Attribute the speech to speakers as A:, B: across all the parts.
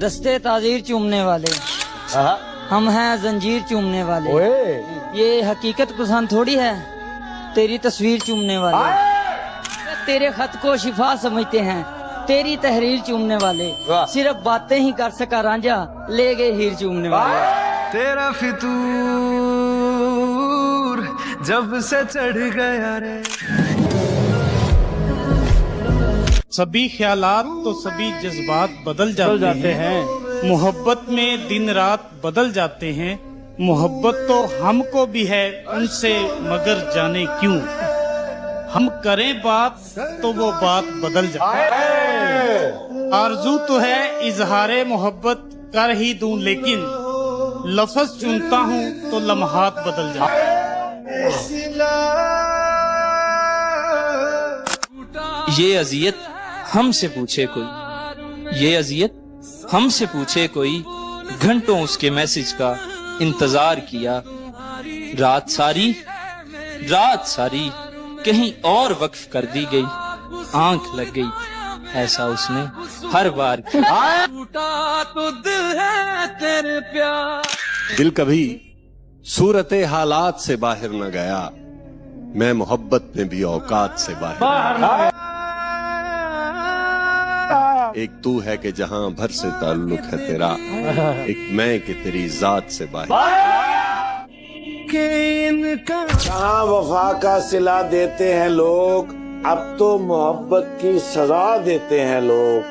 A: दस्ते ताजीर चूमने वाले, हम हैं जंजीर चूमने वाले। ये हकीकत पसंद थोड़ी है तेरी तस्वीर चूमने वाले। तेरे खत को शिफा समझते हैं तेरी तहरीर चूमने वाले। सिर्फ बातें ही कर सका रांझा, ले गए हीर चूमने वाले।
B: तेरा फितूर जब से चढ़ गया रे।
C: सभी ख्यालात तो सभी जज्बात बदल जाते हैं। मोहब्बत में दिन रात बदल जाते हैं। मोहब्बत तो हमको भी है उनसे, मगर जाने क्यों हम करें बात तो वो बात बदल जाती है। आरज़ू तो है इजहारे मोहब्बत कर ही दूं, लेकिन लफ्ज़ चुनता हूँ तो लम्हात बदल जाते हैं।
D: ये अजियत हमसे पूछे कोई, ये अजियत हमसे पूछे कोई, घंटों उसके मैसेज का इंतजार किया। रात सारी कहीं और वक्फ कर दी गई, आंख लग गई ऐसा उसने हर बार किया।
B: तो दिल है तेरे प्यार।
E: दिल कभी सूरत हालात से बाहर न गया, मैं मोहब्बत में भी औकात से बाहर। एक तू है कि जहां भर से ताल्लुक है तेरा, एक मैं कि तेरी जात से बाहर।
F: जहाँ वफा का सिला देते हैं लोग, अब तो मोहब्बत की सजा देते हैं लोग।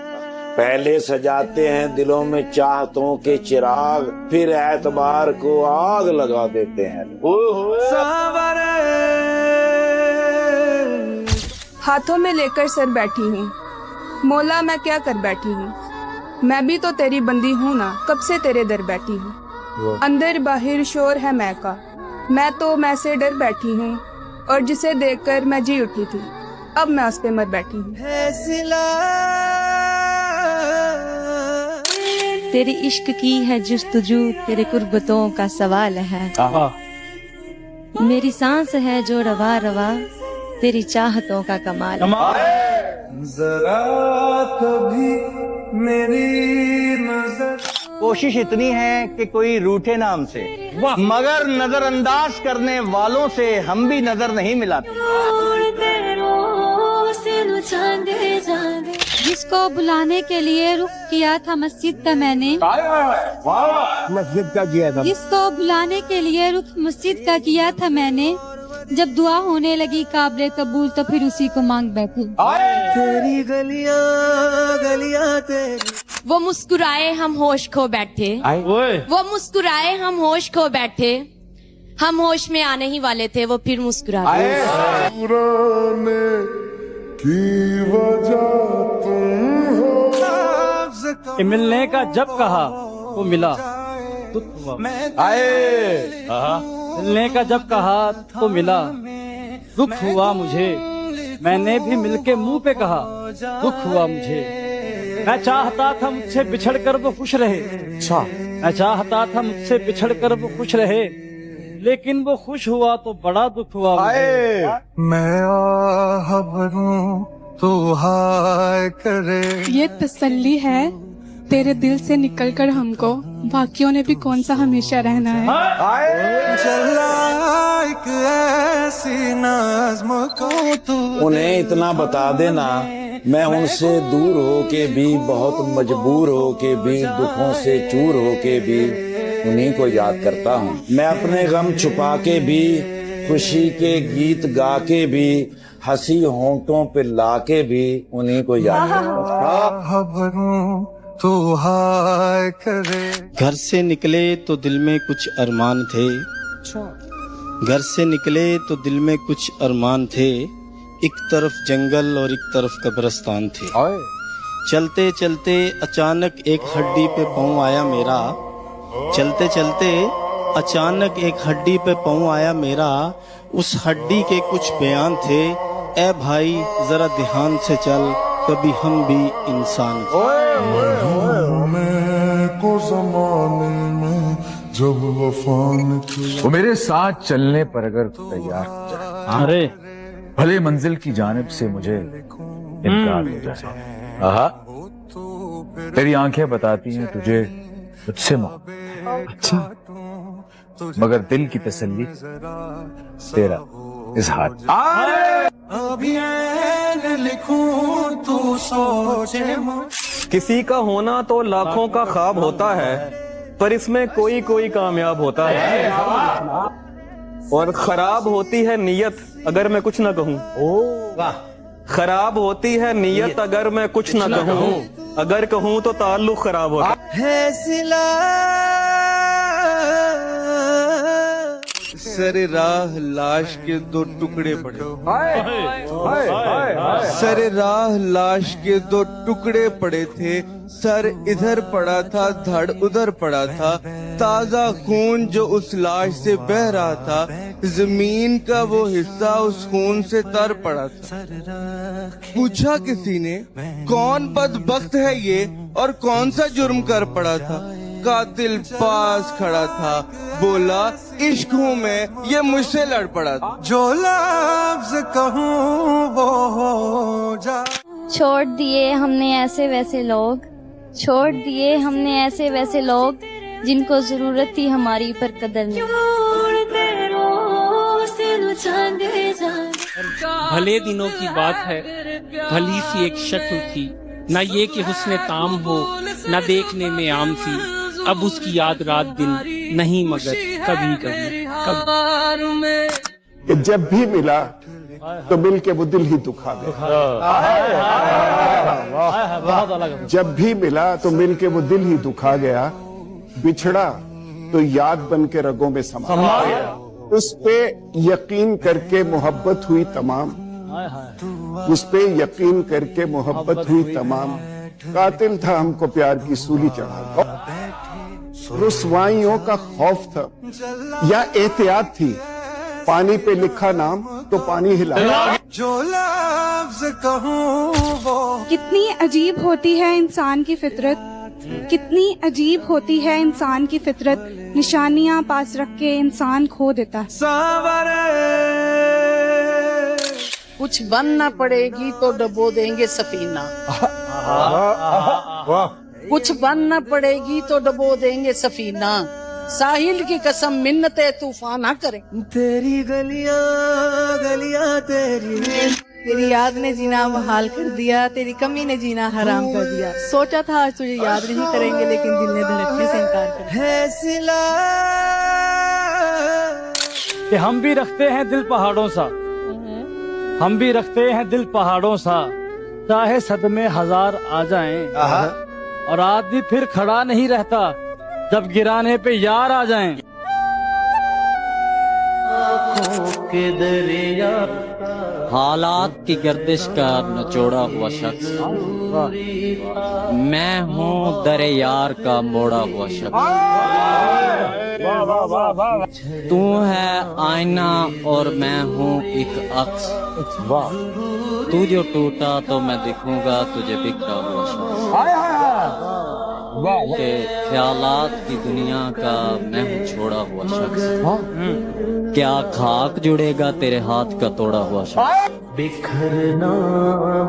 F: पहले सजाते हैं दिलों में चाहतों के चिराग, फिर एतबार को आग लगा देते हैं।
G: हाथों में लेकर सर बैठी हूँ, मौला मैं क्या कर बैठी हूँ। मैं भी तो तेरी बंदी हूँ ना, कब से तेरे दर बैठी हूँ। अंदर बाहर शोर है मैं का, मैं तो मैं से डर बैठी हूँ। और जिसे देखकर मैं जी उठी थी, अब मैं उस पे मर बैठी हूँ।
H: तेरी इश्क की है जुस्तजू, तेरे कुर्बतों का सवाल है। मेरी सांस है जो रवा रवा, तेरी चाहतों का कमाल।
B: जरा कभी मेरी नजर।
I: कोशिश इतनी है कि कोई रूठे नाम से, मगर नजरअंदाज करने वालों से हम भी नजर नहीं मिलाते।
H: जिसको बुलाने के लिए रुख किया था मस्जिद का मैंने,
F: मस्जिद का किया था।
H: जिसको बुलाने के लिए रुख मस्जिद का किया था मैंने, जब दुआ होने लगी काबिल कबूल तो फिर उसी को मांग बैठी।
B: तेरी गलियां तेरी।
J: वो मुस्कुराए हम होश खो बैठे, वो मुस्कुराए हम होश खो बैठे, हम होश में आने ही वाले थे वो फिर मुस्कुरा गए।
C: मिलने का जब कहा तो मिला, दुख हुआ। मिलने का जब कहा तो मिला, दुख हुआ मुझे। मैंने भी मिलके मुंह पे कहा, दुख हुआ मुझे। मैं चाहता था मुझसे बिछड़ कर वो खुश रहे, मैं चाहता था मुझसे बिछड़ कर वो खुश रहे, लेकिन वो खुश हुआ तो बड़ा दुख हुआ मुझे।
B: मैं आह भरूं तो हाय करे।
G: ये तसल्ली है तेरे दिल से निकलकर हमको, बाकियों ने भी कौन सा हमेशा रहना है।
B: एक ऐसी नज़्म को तू।
F: उन्हें इतना बता देना, मैं उनसे दूर होके भी, बहुत मजबूर होके भी, दुखों से चूर होके भी उन्हीं को याद करता हूँ। मैं अपने गम छुपा के भी, खुशी के गीत गा के भी, हंसी होंठों पे ला के भी उन्हीं को याद करता हूँ।
B: तो हाय करे।
C: घर से निकले तो दिल में कुछ अरमान थे, घर से निकले तो दिल में कुछ अरमान थे। एक तरफ जंगल और एक तरफ कब्रिस्तान थे। चलते चलते अचानक एक हड्डी पे पाँव आया मेरा, चलते चलते अचानक एक हड्डी पे पाँव आया मेरा। उस हड्डी के कुछ बयान थे, ए भाई जरा ध्यान से चल, कभी हम भी इंसान थे।
K: वो मेरे साथ चलने पर अगर तैयार हो जाए,
C: अरे
K: भले मंजिल की जानिब से मुझे इनकार हो जाए। तेरी आंखें बताती हैं तुझे तुझसे मोहब्बत, अच्छा, मगर दिल की तसल्ली तेरा इजहार।
B: अभी लिखूं तू सोचे
I: किसी का होना तो लाखों का ख्वाब होता है, पर इसमें कोई कोई कामयाब होता है। और खराब होती है नीयत अगर मैं कुछ न कहूँ। खराब होती है नीयत अगर मैं कुछ न कहूँ, अगर कहूँ तो ताल्लुक खराब होता
C: सर राह लाश के दो टुकड़े पड़े, सर राह लाश के दो टुकड़े पड़े थे, सर इधर पड़ा था धड़ उधर पड़ा था, ताजा खून जो उस लाश से बह रहा था, जमीन का वो हिस्सा उस खून से तर पड़ा था। पूछा किसी ने कौन बदबख्त है ये और कौन सा जुर्म कर पड़ा था, कातिल पास खड़ा था, बोला इश्क हूँ मैं, ये मुझसे लड़ पड़ा था।
B: जो लफ्ज कहूँ वो हो जा।
H: छोड़ दिए हमने ऐसे वैसे लोग, छोड़ दिए हमने ऐसे वैसे लोग, जिनको जरूरत थी हमारी पर कदर नहीं।
D: भले दिनों की बात है, भली सी एक शक्ल थी, न ये कि हुस्न ताम हो, न देखने में आम थी, अब उसकी याद रात दिन नहीं मगर कभी कभी
F: कि जब भी मिला तो मिल के वो दिल ही दुखा गया, जब भी मिला तो मिल के वो दिल ही दुखा गया, बिछड़ा तो याद बन के रगों में समा गया, उस पे यकीन करके मोहब्बत हुई तमाम, उस पे यकीन करके मोहब्बत हुई तमाम, कातिल था हमको प्यार की सूली चढ़ा, रुसवाइयों का खौफ था या एहतियात थी, पानी पे लिखा नाम तो पानी हिला।
B: जो लफ्ज कहूँ वो।
G: कितनी अजीब होती है इंसान की फितरत, कितनी अजीब होती है इंसान की फितरत, निशानियां पास रख के इंसान खो देता है।
A: कुछ बनना पड़ेगी तो डबो देंगे सफीना, कुछ बनना पड़ेगी तो डबो देंगे सफीना, साहिल की कसम मिन्नते तूफान ना करे। तेरी गलियां गलियां तेरी याद ने जीना बहाल कर दिया, तेरी कमी ने जीना हराम कर दिया। सोचा था आज तुझे याद नहीं करेंगे, लेकिन दिल ने धड़कने से इनकार कर दिया।
I: कि हम भी रखते हैं दिल पहाड़ों सा, हम भी रखते हैं दिल पहाड़ों सा, चाहे सदमे हजार आ जाएं, और आदमी फिर खड़ा नहीं रहता जब गिराने पे यार आ जाएं।
A: हालात की गर्दिश का नचोड़ा हुआ शख्स, मैं हूँ दरे यार का मोड़ा हुआ शख्स। तू है आईना और मैं हूँ एक अक्स, तू जो टूटा तो मैं दिखूंगा तुझे बिखरा हुआ शख्स। के ख्यालात की दुनिया का मैं हूँ छोड़ा हुआ शख्स, क्या खाक जुड़ेगा तेरे हाथ का तोड़ा हुआ शख्स। बिखरना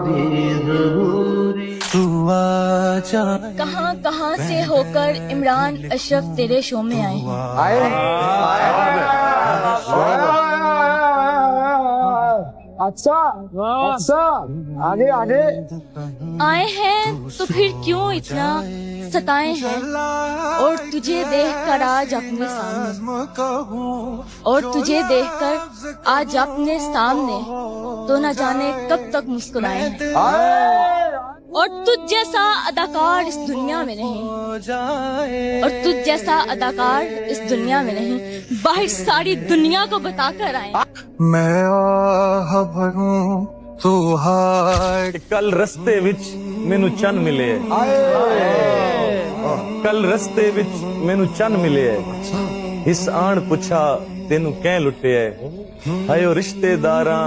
A: भी जरूरी, तू आजा।
H: कहाँ कहाँ से होकर इमरान अशरफ तेरे शो में आए
K: अच्छा अच्छा, आगे आगे
H: आए हैं तो फिर क्यों इतना सताए हैं, और तुझे देखकर आज अपने सामने, और तुझे देखकर आज अपने सामने, तो न जाने कब तक मुस्कुराए हैं। और तुझ जैसा अदाकार इस दुनिया में नहीं, और तुझ जैसा अदाकार इस दुनिया में नहीं, बाहर सारी दुनिया को बताकर आए।
B: मैं आह भरूं तू हाय।
I: कल रस्ते विच मैनू चन मिले, कल रस्ते विच मैनू चन मिले, इस आण पुछा तेनू कैं लुटे, हायो रिश्तेदारां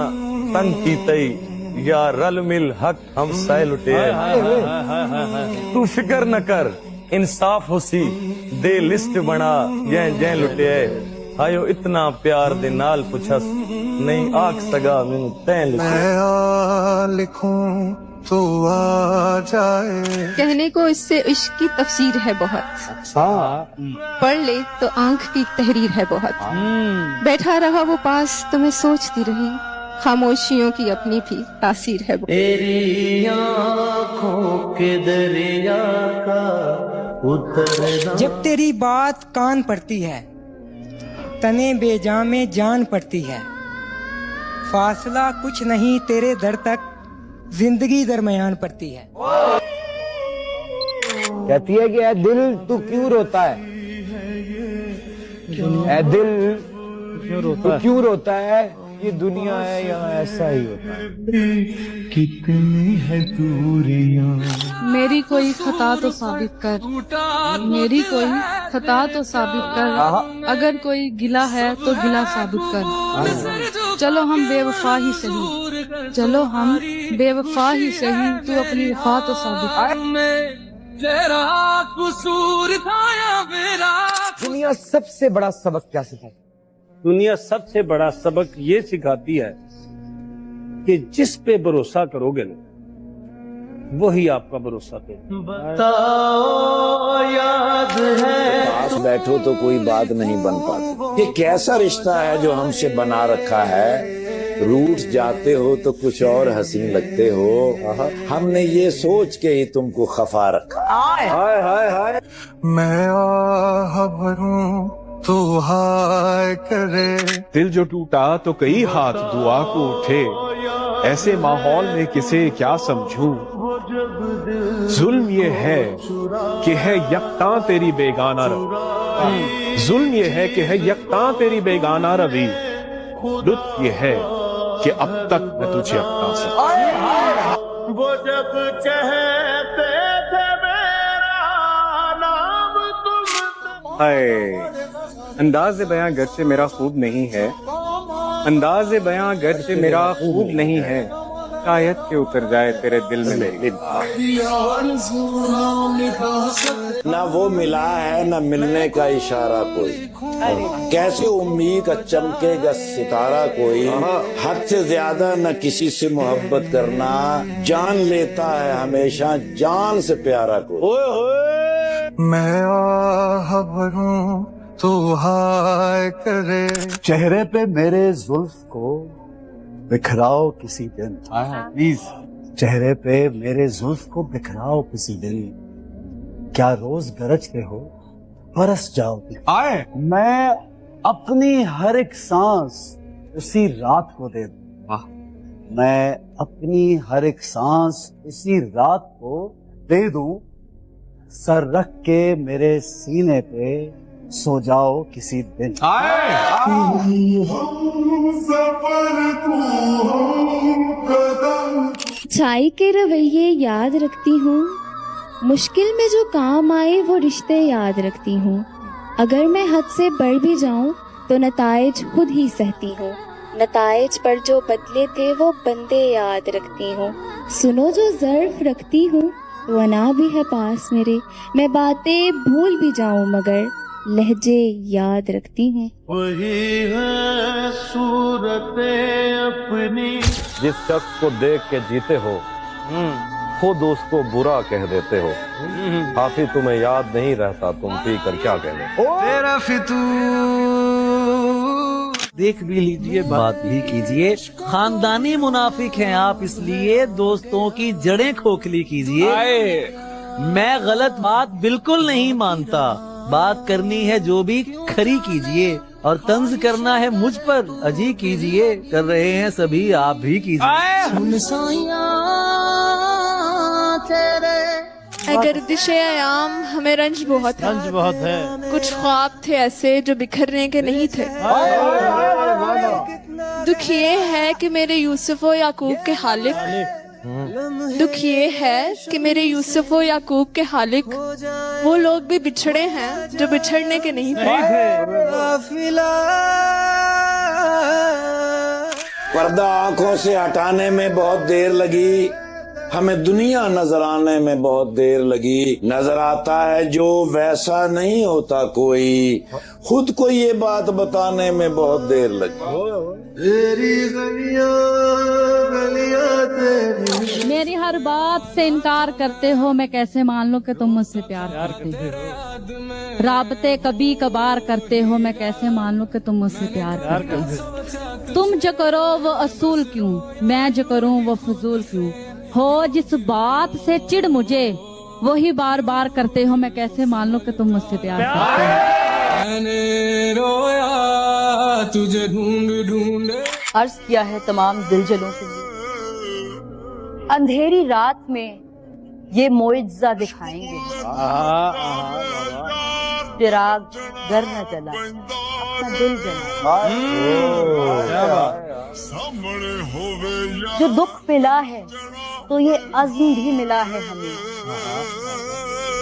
I: तंग कीतई, या रल मिल हक हम सह लुटे। तू फिक्र न कर इंसाफ होसी, दे लिस्ट बना जै जै लुटे, हायो इतना प्यार दे नाल पुछस, नहीं आख सगा मैनू तैं लुटे।
B: मैं लिखूं तो आ जाए।
G: कहने को इससे इश्क की तफसीर है बहुत, पढ़ ले तो आंख की तहरीर है बहुत। बैठा रहा वो पास तो मैं सोचती रही, खामोशियों की अपनी भी तासीर है बहुत।
A: तेरी आँखों के दरिया का उतरना।
L: जब तेरी बात कान पड़ती है, तने बेजां में जान पड़ती है। फासला कुछ नहीं तेरे दर तक, जिंदगी दरमियान पड़ती है।
K: कहती है कि ऐ दिल तू क्यों रोता है, ऐ दिल तू क्यों रोता है, ये दुनिया है यहाँ ऐसा ही होता है।
B: कितनी है दूरियां।
G: मेरी कोई खता तो साबित कर, मेरी कोई खता तो साबित कर, अगर कोई गिला है तो गिला साबित कर। चलो हम बेवफा ही सही, चलो हम बेवफा ही सही, तू अपनी वफा तो साबित कर।
A: तेरा कसूर था या मेरा।
K: दुनिया सबसे बड़ा सबक क्या सिखाती?
I: दुनिया सबसे बड़ा सबक ये सिखाती है कि जिस पे भरोसा करोगे ना, वही आपका भरोसा पे।
A: बताओ याद है।
F: पास बैठो तो कोई बात नहीं बन पाती। ये कैसा रिश्ता है जो हमसे बना रखा है? रूठ जाते हो तो कुछ और हसीन लगते हो, हमने ये सोच के ही तुमको खफा रखा।
K: हाय हाय हाय।
B: मैं आह भरूं तो हाय करे।
K: दिल जो टूटा तो कई हाथ दुआ को उठे, ऐसे माहौल में किसे क्या समझूं। जुल्म ये है कि है यकता तेरी बेगाना रवि, जुल्म ये है कि है यकता तेरी बेगाना रवि, लुत्फ ये है कि अब तक मैं तुझे अपना सकता।
C: वो जब कहते थे मेरा नाम तुम।
K: अंदाज़ बयां गर्चे मेरा खूब नहीं है, अंदाज़ बयां गर्चे मेरा खूब नहीं है, शायद के उतर जाए तेरे दिल में मेरी।
F: ना वो मिला है ना मिलने का इशारा कोई, कैसे उम्मीद का चमकेगा सितारा कोई। हद से ज्यादा न किसी से मोहब्बत करना, जान लेता है हमेशा जान से प्यारा कोई।
B: मैं आह भरूं तो हाय करे।
K: चेहरे पे मेरे जुल्फ को बिखराओ किसी दिन, प्लीज चेहरे पे मेरे जुल्फ को बिखराओ किसी दिन, क्या रोज गरजते हो बरस जाओ। मैं अपनी हर एक सांस उसी रात को दे दूं, मैं अपनी हर एक सांस उसी रात को दे दूं, सर रख के मेरे सीने पे सो जाओ किसी दिन।
H: चाय के रवैये याद रखती हूँ, मुश्किल में जो काम आए वो रिश्ते याद रखती हूँ। अगर मैं हद से बढ़ भी जाऊँ तो नताइज खुद ही सहती हूँ, नताइज पर जो बदले थे वो बंदे याद रखती हूँ। सुनो जो ज़र्फ रखती हूँ वना भी है पास मेरे, मैं बातें भूल भी जाऊँ मगर लहजे याद रखती हूँ।
C: वही है सूरतें अपनी।
I: जिस शख्स को देख के जीते हो, खुद उसको बुरा कह देते हो। काफी तुम्हें याद नहीं रहता, तुम पी कर क्या कहने।
B: तेरा
M: देख भी लीजिए, बात भी कीजिए। खानदानी मुनाफिक हैं आप, इसलिए दोस्तों की जड़ें खोखली कीजिए। मैं गलत बात बिल्कुल नहीं मानता, बात करनी है जो भी खरी कीजिए, और तंज करना है मुझ पर अजी कीजिए, कर रहे हैं सभी आप भी कीजिए।
G: गर्दिश अयाम हमें रंज बहुत है,
C: रंज बहुत है।
G: कुछ ख्वाब थे ऐसे जो बिखरने के नहीं थे। दुख ये है कि मेरे यूसुफ व याकूब के हालिक, दुख ये है कि मेरे यूसुफ व याकूब के हालिक वो लोग भी बिछड़े हैं जो बिछड़ने के नहीं थे।
F: पर्दा आंखों से हटाने में बहुत देर लगी, हमें दुनिया नजर आने में बहुत देर लगी। नजर आता है जो वैसा नहीं होता कोई, खुद को ये बात बताने में बहुत देर लगी।
B: तेरी गलियां गलियां तेरी
H: मेरी हर बात से इनकार करते हो, मैं कैसे मान लूं कि तुम मुझसे प्यार करते हो। राबते कभी कभार करते हो, मैं कैसे मान लूं कि तुम मुझसे प्यार करते हो। तुम जो करो वो असूल क्यों, मैं जो करूं वो फजूल क्यों। हो जिस बात से चिढ़ मुझे, वही बार बार करते हो, मैं कैसे मान लूं कि तुम मुझसे प्यार करते हो।
B: मैंने रोया तुझे ढूंढ ढूंढ
J: अर्ज किया है तमाम दिलजलों के लिए, अंधेरी रात में ये मोइज़ा दिखाएंगे। चिराग घर न जला, अपना दिल जला। जो दुख मिला है तो ये अज़्म भी मिला है हमें,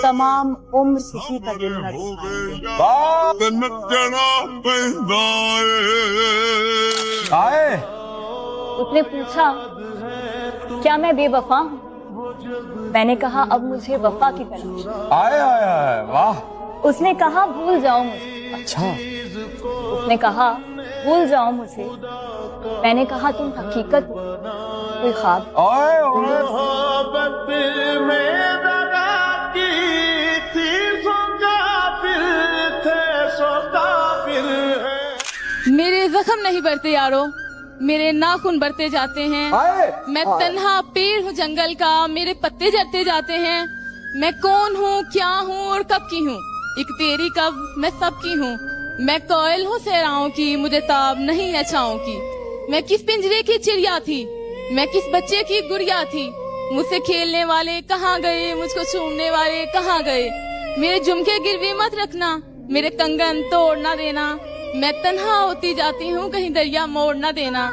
J: तमाम उम्र किसी का दिल न
F: आए
J: उसने पूछा क्या मैं बेवफा हूँ? मैंने कहा अब मुझे वफा की तलाश।
F: आए आए आए वाह।
J: उसने कहा भूल जाओ मुझे।
F: अच्छा।
J: उसने कहा भूल जाओ मुझे। मैंने कहा तुम हकीकत हो, कोई ख्वाब।
F: ओए ओए
H: मेरे जख्म नहीं बढ़ते यारो, मेरे नाखून बढ़ते जाते हैं। मैं तन्हा पेड़ हूँ जंगल का, मेरे पत्ते झड़ते जाते हैं। मैं कौन हूँ, क्या हूँ और कब की हूँ, एक तेरी कब मैं सबकी हूँ। मैं कोयल हूँ सहराओं की, मुझे ताब नहीं है छाओं की। मैं किस पिंजरे की चिड़िया थी, मैं किस बच्चे की गुड़िया थी। मुझसे खेलने वाले कहाँ गए, मुझको छूने वाले कहाँ गए। मेरे झुमके गिरवी मत रखना, मेरे कंगन तोड़ ना देना। मैं तन्हा होती जाती हूँ, कहीं दरिया मोड़ ना देना।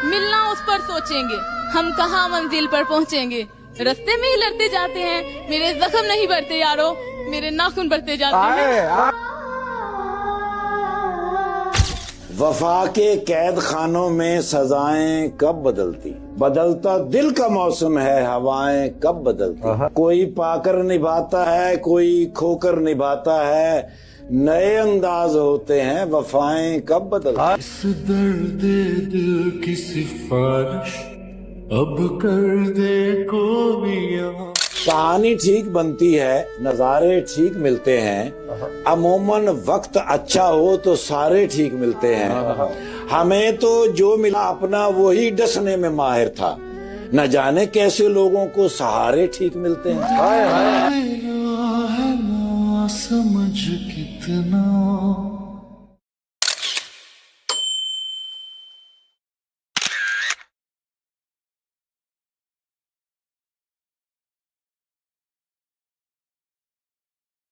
H: मिलना उस पर सोचेंगे, हम कहाँ मंजिल पर पहुँचेंगे। रास्ते में ही लड़ते जाते हैं, मेरे जख्म नहीं बढ़ते यारो, मेरे नाखून बढ़ते जाते हैं।
F: वफा के कैद खानों में सजाएं कब बदलती, बदलता दिल का मौसम है, हवाएं कब बदलती। कोई पाकर निभाता है, कोई खोकर निभाता है, नए अंदाज होते हैं, वफाएं कब बदलती।
B: इस दर्द दिल की सिफारिश अब कर दे कोई यहाँ।
F: कहानी ठीक बनती है, नज़ारे ठीक मिलते हैं। अमूमन वक्त अच्छा हो तो सारे ठीक मिलते हैं। हमें तो जो मिला अपना वही डसने में माहिर था, न जाने कैसे लोगों को सहारे ठीक मिलते हैं।
B: समझ कितना